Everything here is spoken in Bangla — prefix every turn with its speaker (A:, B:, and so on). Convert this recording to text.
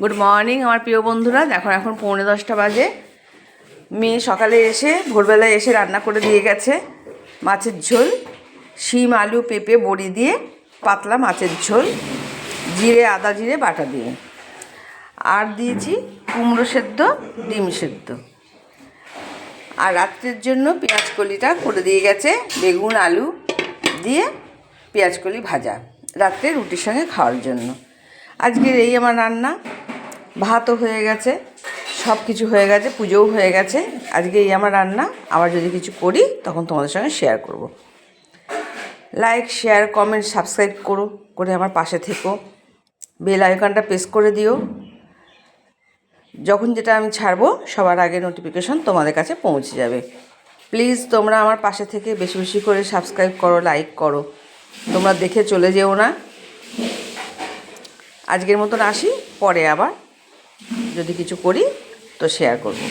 A: গুড মর্নিং আমার প্রিয় বন্ধুরা। দেখো এখন 9:45 বাজে। মেয়ে সকালে এসে ভোরবেলায় এসে রান্না করে দিয়ে গেছে মাছের ঝোল, শিম আলু পেঁপে বড়ি দিয়ে পাতলা মাছের ঝোল, জিরে আদা জিরে বাটা দিয়ে। আর দিয়েছি কুমড়ো সেদ্ধ, ডিম সেদ্ধ। আর রাত্রের জন্য পেঁয়াজকলিটা করে দিয়ে গেছে, বেগুন আলু দিয়ে পেঁয়াজকলি ভাজা, রাত্রে রুটির সঙ্গে খাওয়ার জন্য। আজকের এই আমার রান্না। ভাতও হয়ে গেছে, সব কিছু হয়ে গেছে, পুজোও হয়ে গেছে। আজকে এই আমার রান্না। আবার যদি কিছু করি তখন তোমাদের সঙ্গে শেয়ার করব। লাইক, শেয়ার, কমেন্ট, সাবস্ক্রাইব করে আমার পাশে থেকো। বেল আইকনটা প্রেস করে দিও। যখন যেটা আমি ছাড়বো সবার আগে নোটিফিকেশন তোমাদের কাছে পৌঁছে যাবে। প্লিজ তোমরা আমার পাশে থেকে বেশি বেশি করে সাবস্ক্রাইব করো, লাইক করো। তোমরা দেখে চলে যেও না। আজকের মতন আসি, পরে আবার যদি কিছু করি তো শেয়ার করব।